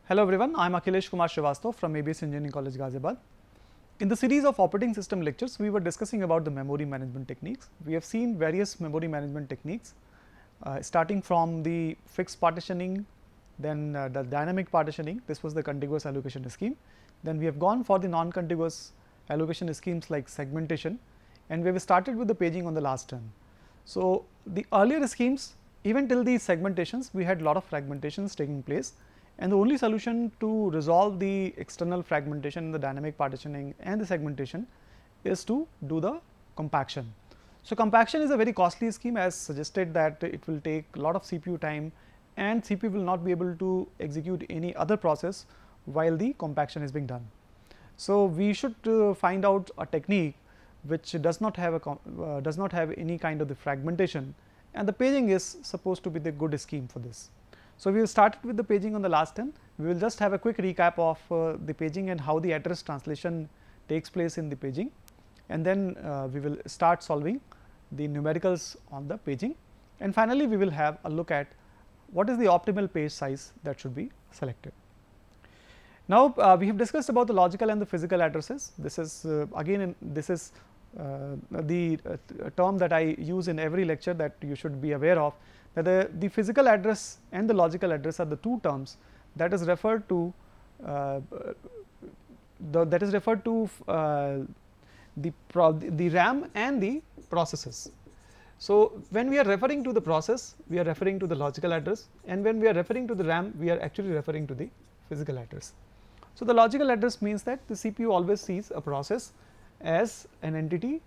Hello everyone, I am Akhilesh Kumar Srivastava from ABS Engineering College, Ghaziabad. In the series of operating system lectures, we were discussing about the memory management techniques. We have seen various memory management techniques starting from the fixed partitioning, then the dynamic partitioning. This was the contiguous allocation scheme. Then we have gone for the non-contiguous allocation schemes like segmentation, and we have started with the paging on the last term. So, the earlier schemes, even till the segmentations, we had lot of fragmentations taking place, and the only solution to resolve the external fragmentation, the dynamic partitioning and the segmentation is to do the compaction. So, compaction is a very costly scheme, as suggested that it will take a lot of CPU time and CPU will not be able to execute any other process while the compaction is being done. So, we should find out a technique which does not have any kind of the fragmentation, and the paging is supposed to be the good scheme for this. So, we have started with the paging on the last term. We will just have a quick recap of the paging and how the address translation takes place in the paging, and then we will start solving the numericals on the paging, and finally, we will have a look at what is the optimal page size that should be selected. Now, we have discussed about the logical and the physical addresses. This is the term that I use in every lecture that you should be aware of, that the physical address and the logical address are the two terms that is referred to the RAM and the processes. So, when we are referring to the process, we are referring to the logical address, and when we are referring to the RAM, we are actually referring to the physical address. So, the logical address means that the CPU always sees a process as an entity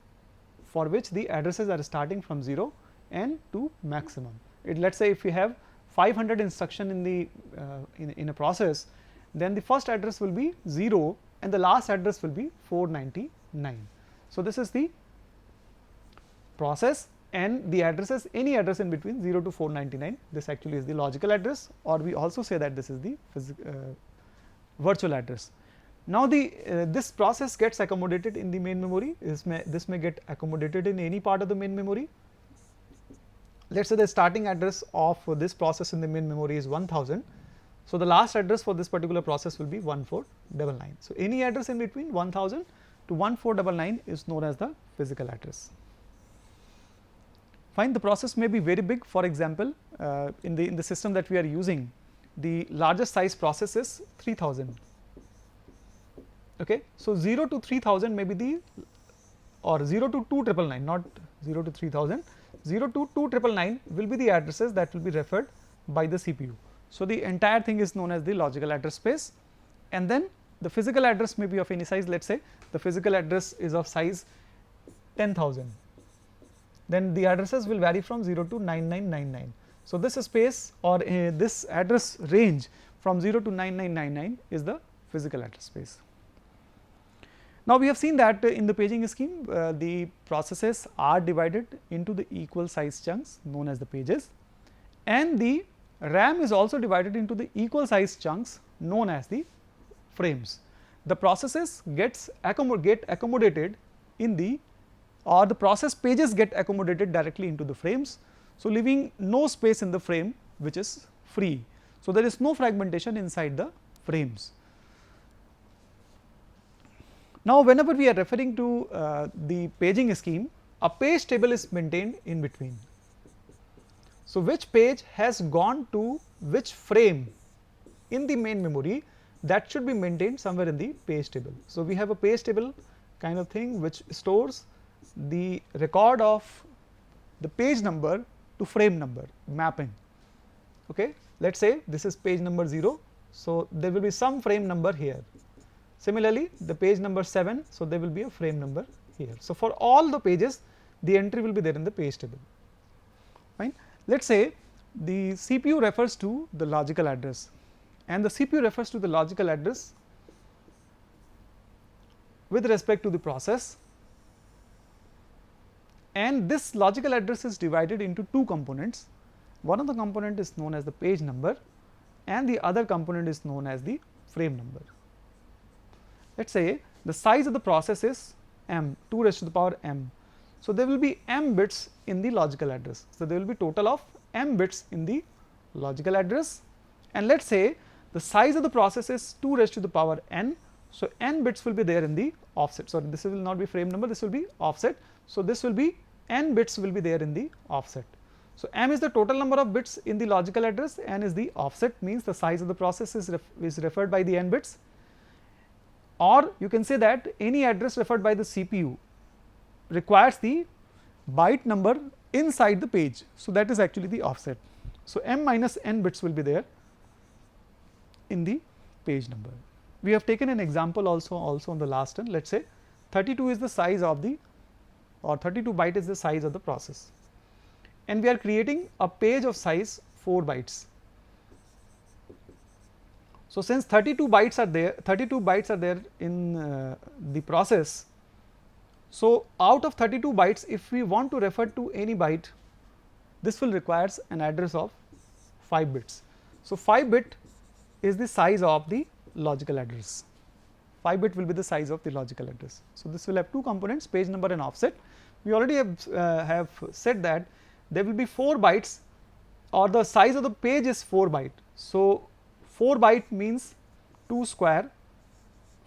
for which the addresses are starting from 0 and to maximum. Let us say if you have 500 instruction in the in a process, then the first address will be 0 and the last address will be 499. So, this is the process, and the addresses, any address in between 0 to 499, this actually is the logical address, or we also say that this is the virtual address. Now, this process gets accommodated in the main memory. This may get accommodated in any part of the main memory. Let us say the starting address of this process in the main memory is 1000. So, the last address for this particular process will be 1499. So, any address in between 1000 to 1499 is known as the physical address. Fine, the process may be very big. For example, in the system that we are using, the largest size process is 3000. Okay. So, 0 to 3000 may be the, or 0 to 2999, not 0 to 3000, 0 to 2999 will be the addresses that will be referred by the CPU. So, the entire thing is known as the logical address space, and then the physical address may be of any size. Let us say the physical address is of size 10,000, then the addresses will vary from 0 to 9999. So, this space or this address range from 0 to 9999 is the physical address space. Now, we have seen that in the paging scheme, the processes are divided into the equal size chunks known as the pages, and the RAM is also divided into the equal size chunks known as the frames. The processes get accommodated in the, or the process pages get accommodated directly into the frames. So, leaving no space in the frame which is free. So, there is no fragmentation inside the frames. Now, whenever we are referring to the paging scheme, a page table is maintained in between. So, which page has gone to which frame in the main memory, that should be maintained somewhere in the page table. So, we have a page table kind of thing which stores the record of the page number to frame number mapping. Okay. Let us say this is page number 0. So, there will be some frame number here. Similarly, the page number 7, so there will be a frame number here. So, for all the pages, the entry will be there in the page table. Fine. Let us say the CPU refers to the logical address, and the CPU refers to the logical address with respect to the process, and this logical address is divided into two components. One of the component is known as the page number, and the other component is known as the frame number. Let us say the size of the process is m, 2 raised to the power m. So, there will be m bits in the logical address. So, there will be total of m bits in the logical address, and let us say the size of the process is 2 raised to the power n. So, n bits will be there in the offset. Sorry, this will not be frame number, this will be offset. So, this will be n bits will be there in the offset. So, m is the total number of bits in the logical address, n is the offset, means the size of the process is referred by the n bits, or you can say that any address referred by the CPU requires the byte number inside the page. So, that is actually the offset. So, m minus n bits will be there in the page number. We have taken an example also on the last one. Let us say 32 is the size of the, or 32 byte is the size of the process, and we are creating a page of size 4 bytes. So, since 32 bytes are there in the process, so out of 32 bytes, if we want to refer to any byte, this will requires an address of 5 bits. So, 5 bit is the size of the logical address, 5 bit will be the size of the logical address. So, this will have two components, page number and offset. We already have said that there will be 4 bytes, or the size of the page is 4 byte. So, 4 byte means 2 square.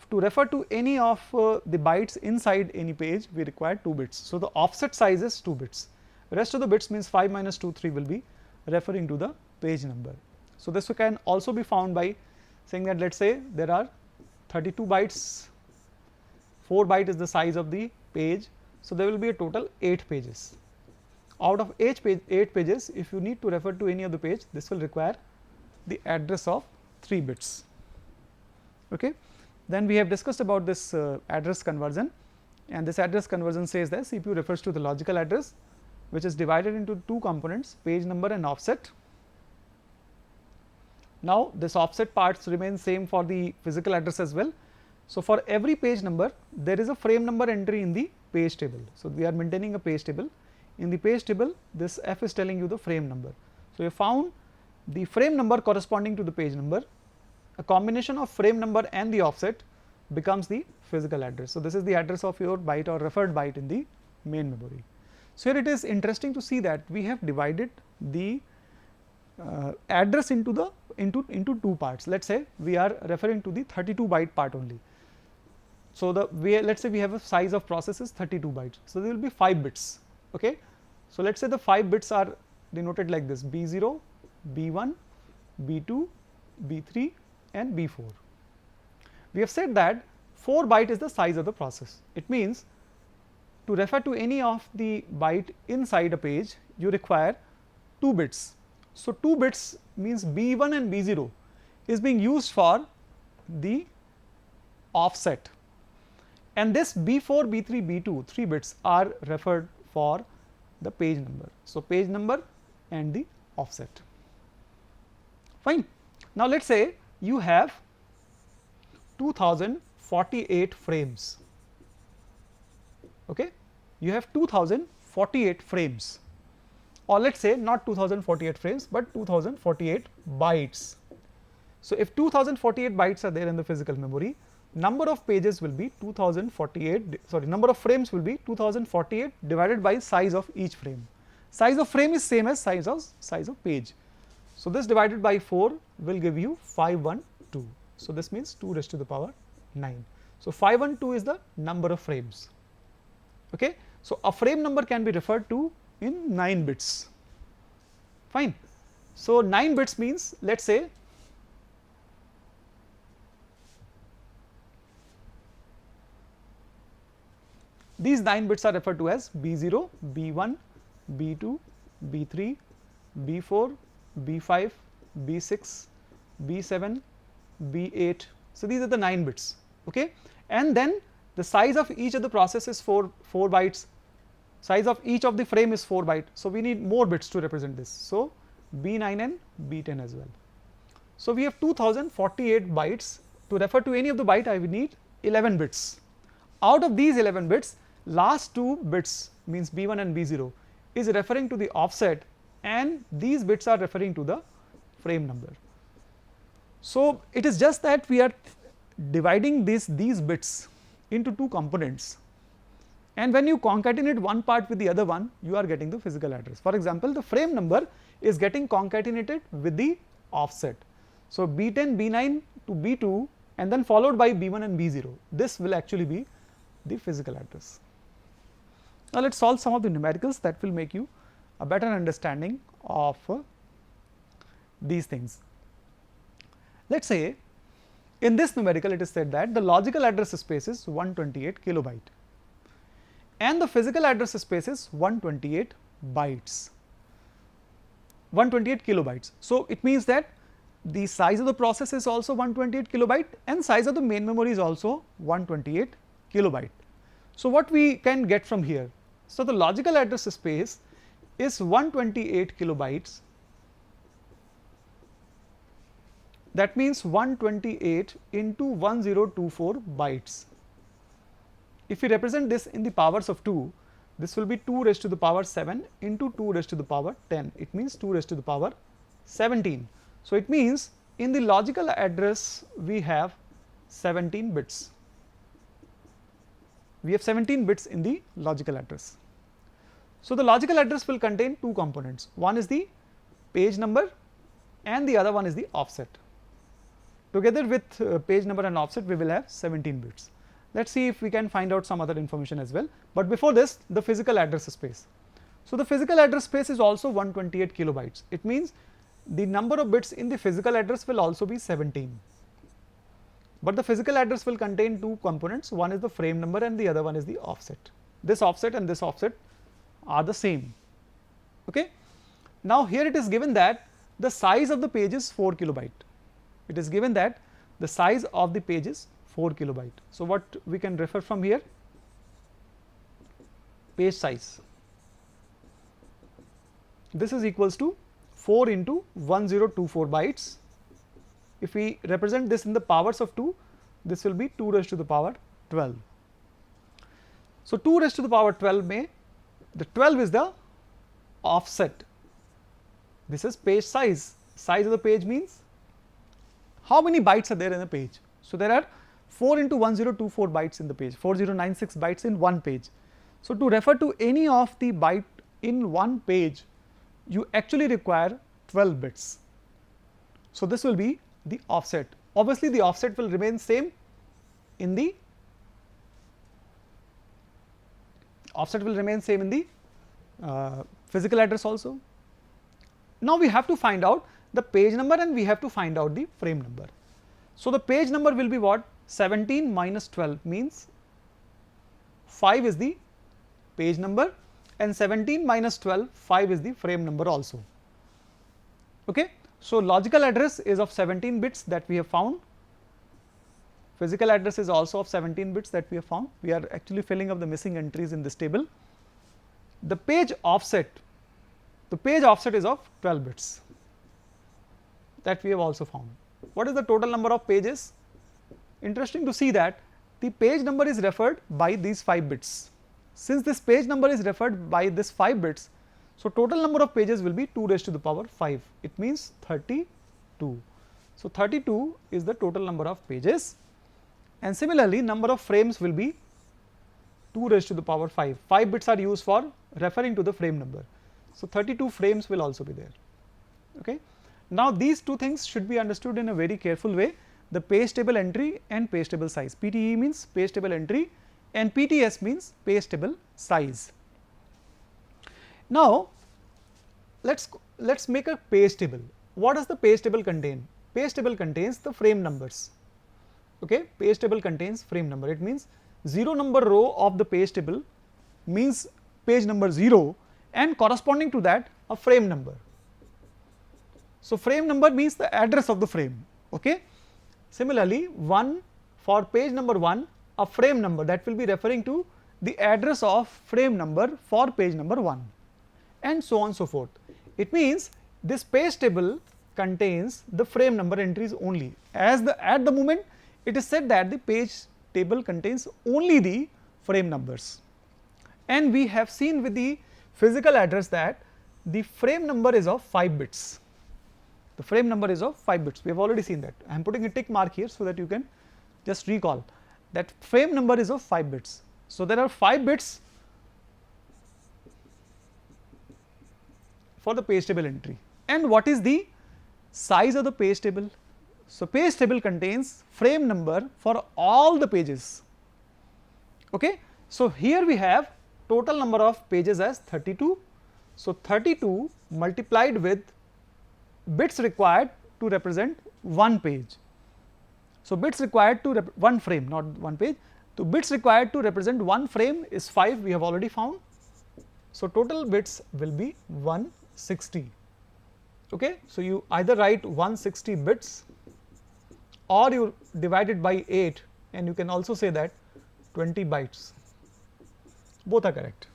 To refer to any of the bytes inside any page, we require 2 bits. So, the offset size is 2 bits, rest of the bits means 5 minus 2, 3 will be referring to the page number. So, this can also be found by saying that let us say there are 32 bytes, 4 byte is the size of the page. So, there will be a total 8 pages. Out of 8 pages, if you need to refer to any of the page, this will require the address of 3 bits. Okay. Then we have discussed about this address conversion, and this address conversion says that CPU refers to the logical address, which is divided into 2 components, page number and offset. Now, this offset parts remain same for the physical address as well. So, for every page number, there is a frame number entry in the page table. So, we are maintaining a page table. In the page table, this f is telling you the frame number. So, you found the frame number corresponding to the page number. A combination of frame number and the offset becomes the physical address. So, this is the address of your byte or referred byte in the main memory. So, here it is interesting to see that we have divided the address into 2 parts. Let us say we are referring to the 32 byte part only. So, let us say we have a size of process is 32 bytes. So, there will be 5 bits. Okay. So, let us say the 5 bits are denoted like this: B0, B1, B2, B3 and B4. We have said that 4 byte is the size of the process. It means to refer to any of the byte inside a page, you require 2 bits. So, 2 bits means B1 and B0 is being used for the offset, and this B4, B3, B2 3 bits are referred for the page number. So, page number and the offset. Fine. Now, let us say you have 2048 frames. Okay. You have 2048 frames, or let us say not 2048 frames, but 2048 bytes. So, if 2048 bytes are there in the physical memory, number of pages will be 2048, sorry, number of frames will be 2048 divided by size of each frame. Size of frame is same as size of page. So, this divided by 4 will give you 512. So, this means 2 raised to the power 9. So, 512 is the number of frames. Okay. So, a frame number can be referred to in 9 bits. Fine. So, 9 bits means let us say these 9 bits are referred to as B0, B1, B2, B3, B4, B5, B6, B7, B8. So, these are the 9 bits. Okay. And then the size of each of the process is 4 bytes, size of each of the frame is 4 byte. So, we need more bits to represent this. So, B9 and B10 as well. So, we have 2048 bytes. To refer to any of the byte, I will need 11 bits. Out of these 11 bits, last 2 bits means B1 and B0 is referring to the offset, and these bits are referring to the frame number. So, it is just that we are dividing these bits into 2 components, and when you concatenate one part with the other one, you are getting the physical address. For example, the frame number is getting concatenated with the offset. So, B10, B9 to B2 and then followed by B1 and B0. This will actually be the physical address. Now, let us solve some of the numericals that will make you a better understanding of these things. Let us say in this numerical it is said that the logical address space is 128 kilobyte and the physical address space is 128 bytes, 128 kilobytes. So, it means that the size of the process is also 128 kilobyte and size of the main memory is also 128 kilobyte. So, what we can get from here? So, the logical address space is 128 kilobytes, that means 128 into 1024 bytes. If we represent this in the powers of 2, this will be 2 raised to the power 7 into 2 raised to the power 10, it means 2 raised to the power 17. So, it means in the logical address we have 17 bits, we have 17 bits in the logical address. So, the logical address will contain two components, one is the page number and the other one is the offset. Together with page number and offset we will have 17 bits. Let us see if we can find out some other information as well, but before this the physical address space. So, the physical address space is also 128 kilobytes, it means the number of bits in the physical address will also be 17, but the physical address will contain two components, one is the frame number and the other one is the offset. This offset and this offset are the same. Okay. Now, here it is given that the size of the page is 4 kilobyte. It is given that the size of the page is 4 kilobyte. So, what we can refer from here? Page size. This is equals to 4 into 1024 bytes. If we represent this in the powers of 2, this will be 2 raised to the power 12. So, 2 raised to the power 12 the 12 is the offset. This is page size. Size of the page means how many bytes are there in a page. So, there are 4 into 1024 bytes in the page, 4096 bytes in one page. So, to refer to any of the byte in one page, you actually require 12 bits. So, this will be the offset. Obviously, the offset will remain same in the physical address also. Now, we have to find out the page number and we have to find out the frame number. So, the page number will be what? 17 minus 12 means 5 is the page number and 17 minus 12, 5 is the frame number also. Okay. So, logical address is of 17 bits that we have found, physical address is also of 17 bits that we have found. We are actually filling up the missing entries in this table. The page offset is of 12 bits that we have also found. What is the total number of pages? Interesting to see that the page number is referred by these 5 bits. Since this page number is referred by this 5 bits, so total number of pages will be 2 raised to the power 5, it means 32. So, 32 is the total number of pages, and similarly number of frames will be 2 raised to the power 5. 5 bits are used for referring to the frame number. So, 32 frames will also be there. Okay. Now, these two things should be understood in a very careful way, the page table entry and page table size. PTE means page table entry and PTS means page table size. Now, let's make a page table. What does the page table contain? Page table contains the frame numbers. Okay, page table contains frame number. It means 0 number row of the page table means page number 0 and corresponding to that a frame number. So, frame number means the address of the frame. Okay. Similarly, 1 for page number 1, a frame number that will be referring to the address of frame number for page number 1, and so on so forth. It means this page table contains the frame number entries only, as at the moment it is said that the page table contains only the frame numbers, and we have seen with the physical address that the frame number is of 5 bits. The frame number is of 5 bits. We have already seen that. I am putting a tick mark here so that you can just recall that frame number is of 5 bits. So, there are 5 bits for the page table entry. And what is the size of the page table? So, page table contains frame number for all the pages. Okay. So, here we have total number of pages as 32. So, 32 multiplied with bits required to represent one page. So, bits required to one frame, not one page. So, bits required to represent one frame is 5, we have already found. So, total bits will be 160. Okay. So, you either write 160 bits or you divide it by 8, and you can also say that 20 bytes, both are correct.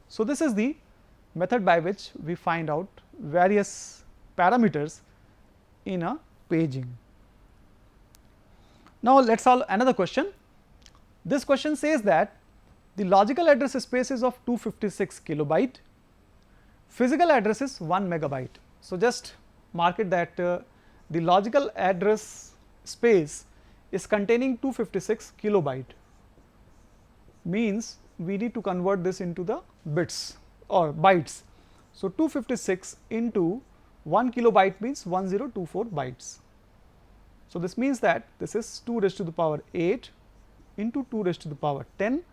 So, this is the method by which we find out various parameters in a paging. Now, let us solve another question. This question says that the logical address space is of 256 kilobyte, physical address is 1 megabyte. So, just mark it that the logical address space is containing 256 kilobyte, means we need to convert this into the bits or bytes. So, 256 into 1 kilobyte means 1024 bytes. So, this means that this is 2 raised to the power 8 into 2 raised to the power 10,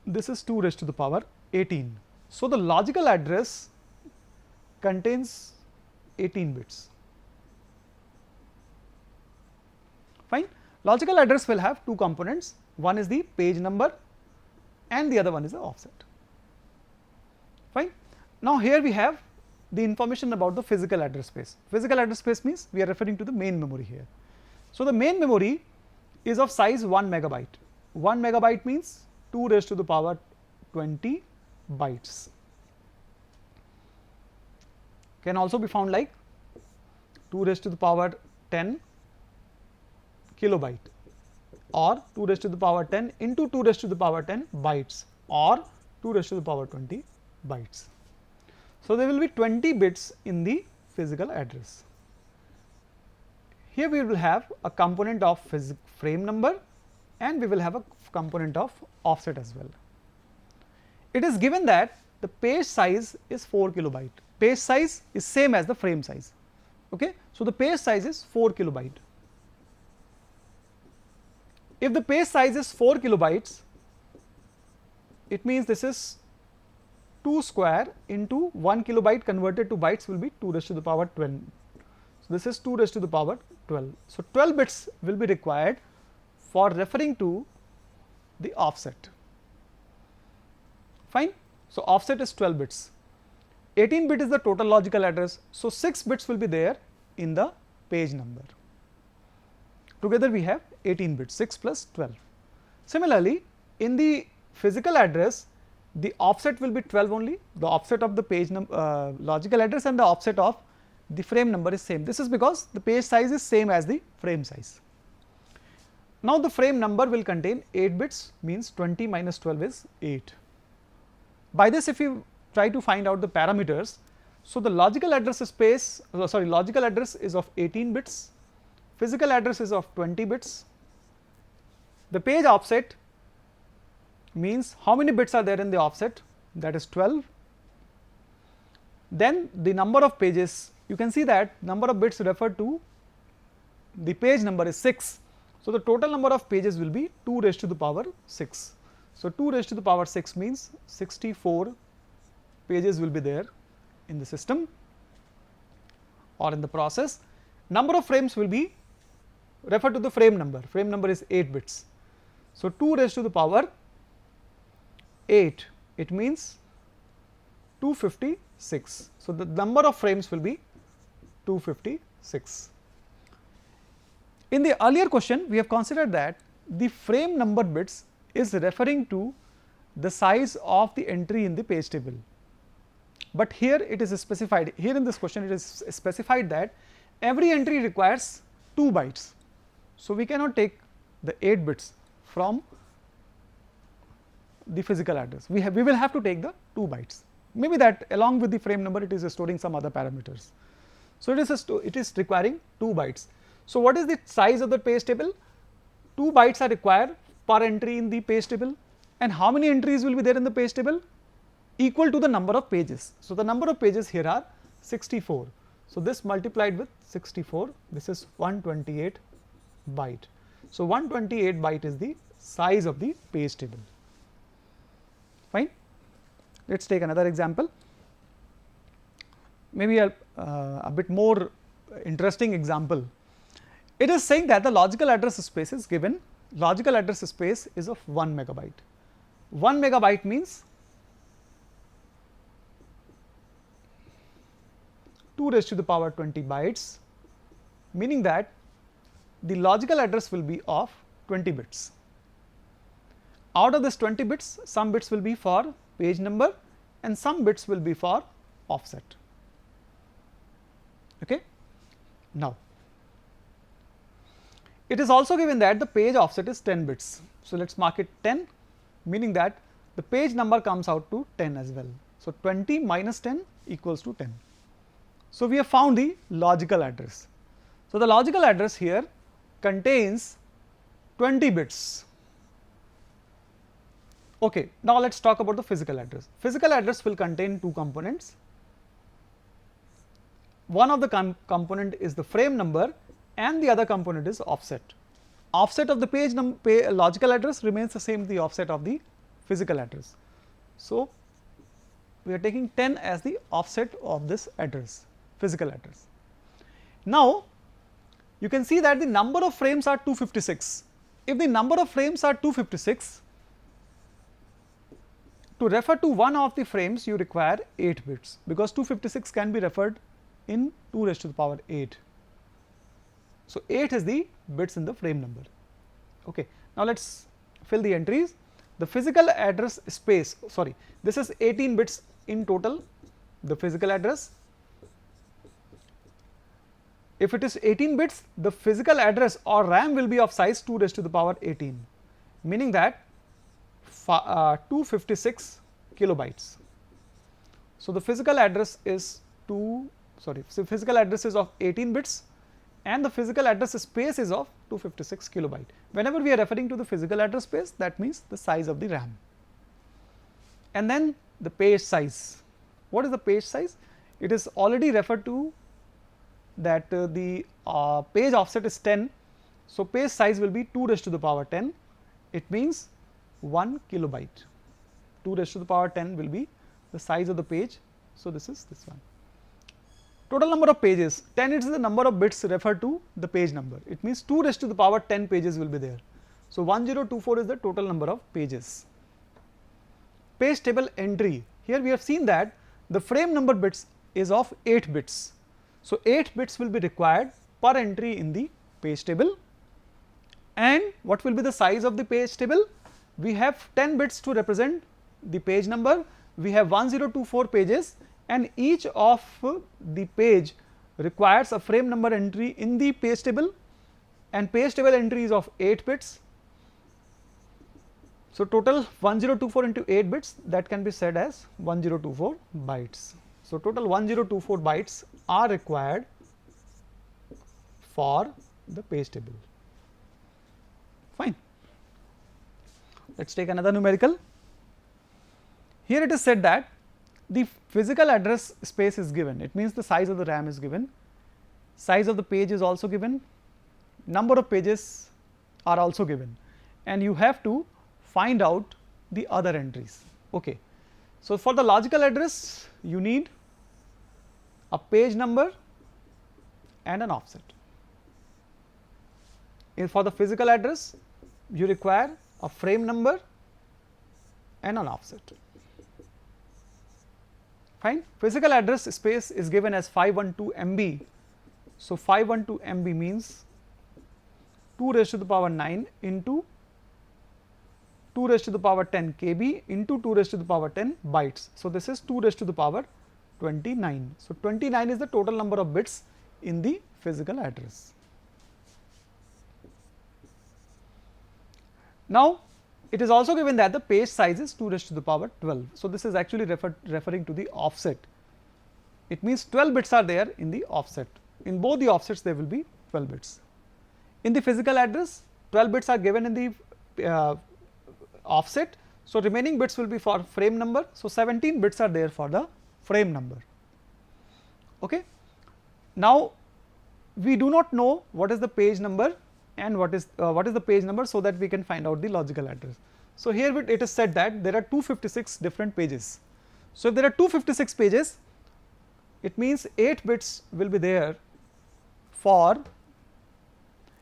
this is 2 raised to the power 18. So, the logical address contains 18 bits. Fine. Logical address will have two components, one is the page number and the other one is the offset. Fine. Now, here we have the information about the physical address space. Physical address space means we are referring to the main memory here. So, the main memory is of size 1 megabyte. 1 megabyte means 2 raised to the power 20 bytes. Can also be found like 2 raised to the power 10 kilobyte, or 2 raised to the power 10 into 2 raised to the power 10 bytes, or 2 raised to the power 20 bytes. So, there will be 20 bits in the physical address. Here we will have a component of frame number and we will have a component of offset as well. It is given that the page size is 4 kilobyte. Page size is same as the frame size. Okay. So, the page size is 4 kilobyte. If the page size is 4 kilobytes, it means this is 2 square into 1 kilobyte converted to bytes will be 2 raised to the power 12. So, this is 2 raised to the power 12. So, 12 bits will be required for referring to the offset. Fine. So, offset is 12 bits. 18 bit is the total logical address. So, 6 bits will be there in the page number. Together we have 18 bits, 6 plus 12. Similarly, in the physical address, the offset will be 12 only. The offset of the page logical address and the offset of the frame number is same. This is because the page size is same as the frame size. Now, the frame number will contain 8 bits, means 20 minus 12 is 8. By this, if you try to find out the parameters, so the logical address space, logical address is of 18 bits, physical address is of 20 bits, the page offset means how many bits are there in the offset, that is 12. Then the number of pages, you can see that number of bits referred to the page number is 6. So, the total number of pages will be 2 raised to the power 6. So, 2 raised to the power 6 means 64 pages will be there in the system or in the process. Number of frames will be referred to the frame number is 8 bits. So, 2 raised to the power 8, it means 256. So, the number of frames will be 256. In the earlier question, we have considered that the frame number bits is referring to the size of the entry in the page table, but here it is specified, here in this question it is specified that every entry requires 2 bytes. So, we cannot take the 8 bits from the physical address, we will have to take the 2 bytes, maybe that along with the frame number it is storing some other parameters. So, it is requiring 2 bytes. So, what is the size of the page table? 2 bytes are required per entry in the page table, and how many entries will be there in the page table? Equal to the number of pages. So, the number of pages here are 64. So, this multiplied with 64, this is 128 byte. So, 128 byte is the size of the page table. Fine. Let us take another example, maybe a bit more interesting example. It is saying that the logical address space is given, logical address space is of 1 megabyte. 1 megabyte means 2 raised to the power 20 bytes, meaning that the logical address will be of 20 bits. Out of this 20 bits, some bits will be for page number and some bits will be for offset. Okay. Now, it is also given that the page offset is 10 bits. So, let us mark it 10, meaning that the page number comes out to 10 as well. So, 20 minus 10 equals to 10. So, we have found the logical address. So, the logical address here contains 20 bits. Okay. Now, let us talk about the physical address. Physical address will contain two components. One of the component is the frame number and the other component is offset. Offset of the page logical address remains the same as the offset of the physical address. So, we are taking 10 as the offset of this address, physical address. Now, you can see that the number of frames are 256. If the number of frames are 256, to refer to one of the frames you require 8 bits, because 256 can be referred in 2 raised to the power 8. So, 8 is the bits in the frame number. Okay. Now, let us fill the entries. The physical address space, sorry, this is 18 bits in total, the physical address. If it is 18 bits, the physical address or RAM will be of size 2 raised to the power 18, meaning that 256 kilobytes. So, the physical address is physical address is of 18 bits and the physical address space is of 256 kilobyte. Whenever we are referring to the physical address space, that means the size of the RAM. And then the page size. What is the page size? It is already referred to that the page offset is 10. So, page size will be 2 raised to the power 10. It means 1 kilobyte. 2 raised to the power 10 will be the size of the page. So, this is this one. Total number of pages, 10 is the number of bits referred to the page number. It means 2 raised to the power 10 pages will be there. So, 1024 is the total number of pages. Page table entry, here we have seen that the frame number bits is of 8 bits. So, 8 bits will be required per entry in the page table. And what will be the size of the page table? We have 10 bits to represent the page number, we have 1024 pages and each of the page requires a frame number entry in the page table and page table entry is of 8 bits. So, total 1024 into 8 bits, that can be said as 1024 bytes. So, total 1024 bytes are required for the page table. Fine. Let us take another numerical. Here it is said that the physical address space is given, it means the size of the RAM is given, size of the page is also given, number of pages are also given and you have to find out the other entries. Okay. So, for the logical address you need a page number and an offset. For the physical address you require a frame number and an offset. Fine. Physical address space is given as 512 MB. So, 512 MB means 2 raised to the power 9 into 2 raised to the power 10 KB into 2 raised to the power 10 bytes. So, this is 2 raised to the power 29. So, 29 is the total number of bits in the physical address. Now, it is also given that the page size is 2 raised to the power 12. So, this is actually referring to the offset. It means 12 bits are there in the offset. In both the offsets there will be 12 bits. In the physical address 12 bits are given in the offset. So, remaining bits will be for frame number. So, 17 bits are there for the frame number. Okay. Now we do not know what is the page number and what is the page number, so that we can find out the logical address. So here it is said that there are 256 different pages. So if there are 256 pages, it means 8 bits will be there for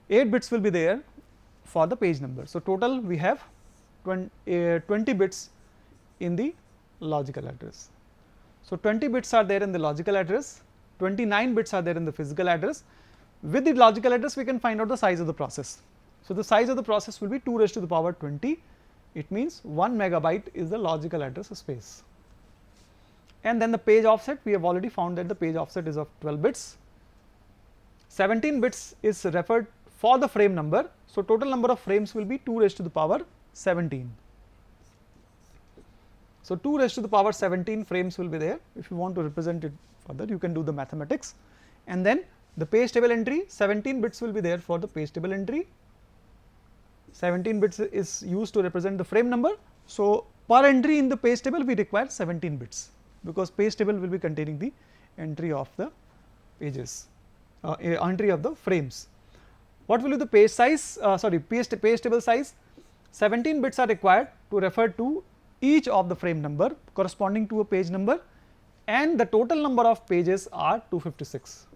the page number. So total we have 20 bits in the logical address. So 20 bits are there in the logical address, 29 bits are there in the physical address. With the logical address we can find out the size of the process. So the size of the process will be 2 raised to the power 20. It means 1 megabyte is the logical address space. And then the page offset, we have already found that the page offset is of 12 bits. 17 bits is referred for the frame number. So total number of frames will be 2 raised to the power 17. So 2 raised to the power 17 frames will be there. If you want to represent it further, you can do the mathematics. And then the page table entry, 17 bits will be there for the page table entry. 17 bits is used to represent the frame number. So per entry in the page table we require 17 bits, because page table will be containing the entry of the pages, entry of the frames. What will be the page size, page table size? 17 bits are required to refer to each of the frame number corresponding to a page number, and the total number of pages are 256.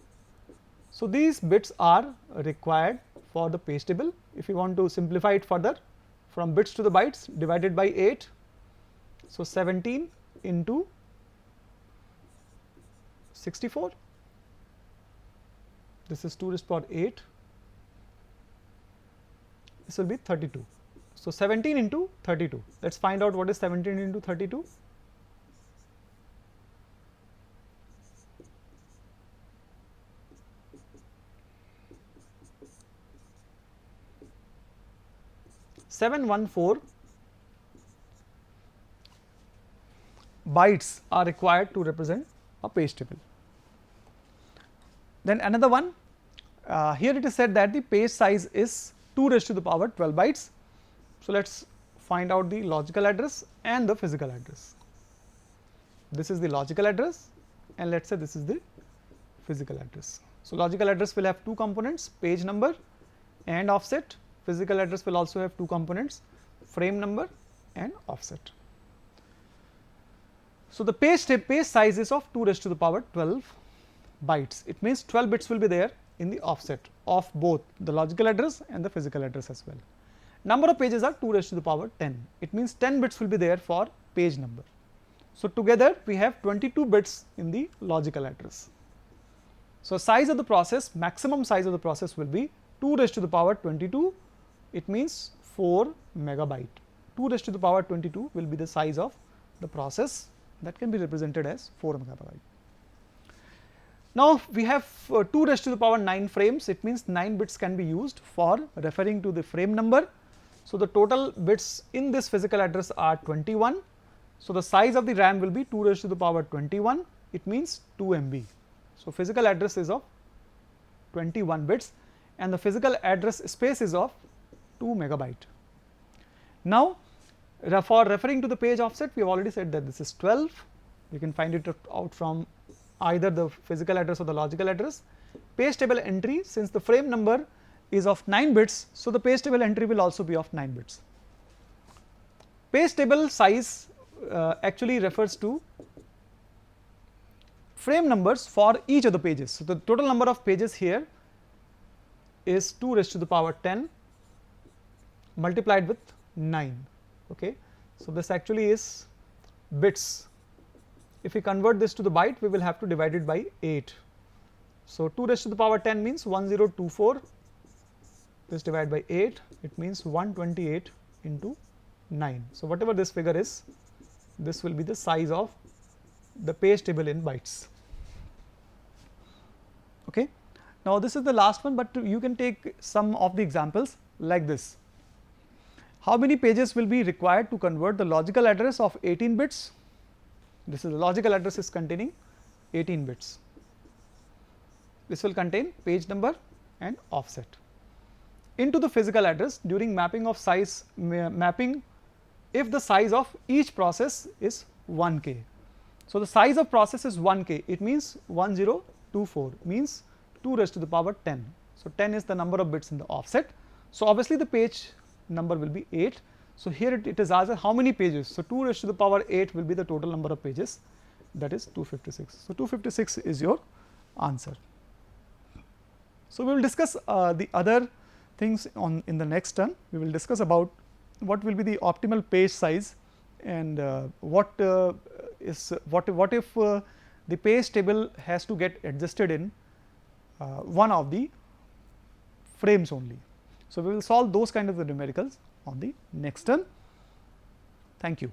So these bits are required for the page table. If you want to simplify it further, from bits to the bytes divided by 8, so 17 into 64, this is 2 raised to the power 8, this will be 32. So 17 into 32, let us find out what is 17 into 32. (714) bytes are required to represent a page table. Then another one, here it is said that the page size is 2 raised to the power 12 bytes. So let us find out the logical address and the physical address. This is the logical address, and let us say this is the physical address. So logical address will have two components, page number and offset. Physical address will also have two components, frame number and offset. So the page size is of 2 raised to the power 12 bytes. It means 12 bits will be there in the offset of both the logical address and the physical address as well. Number of pages are 2 raised to the power 10. It means 10 bits will be there for page number. So together we have 22 bits in the logical address. So size of the process, maximum size of the process will be 2 raised to the power 22. It means 4 megabyte. 2 raised to the power 22 will be the size of the process, that can be represented as 4 megabyte. Now we have 2 raised to the power 9 frames. It means 9 bits can be used for referring to the frame number. So the total bits in this physical address are 21. So the size of the RAM will be 2 raised to the power 21. It means 2 MB. So physical address is of 21 bits, and the physical address space is of 2 megabyte. Now for referring to the page offset, we have already said that this is 12. You can find it out from either the physical address or the logical address. Page table entry, since the frame number is of 9 bits, so the page table entry will also be of 9 bits. Page table size actually refers to frame numbers for each of the pages. So the total number of pages here is 2 raised to the power 10 multiplied with 9. Okay. So this actually is bits. If we convert this to the byte, we will have to divide it by 8. So 2 raised to the power 10 means 1024. This divided by 8, it means 128 into 9. So whatever this figure is, this will be the size of the page table in bytes. Okay. Now this is the last one, but you can take some of the examples like this. How many pages will be required to convert the logical address of 18 bits? This is the logical address is containing 18 bits. This will contain page number and offset into the physical address during mapping of size mapping if the size of each process is 1K. So the size of process is 1K, it means 1024, means 2 raised to the power 10. So, 10 is the number of bits in the offset. So, obviously, the page number will be 8. So, here it is asked how many pages. So, 2 raised to the power 8 will be the total number of pages, that is 256. So, 256 is your answer. So, we will discuss the other things in the next turn. We will discuss about what will be the optimal page size, and what if the page table has to get adjusted in one of the frames only. So, we will solve those kind of the numericals on the next turn. Thank you.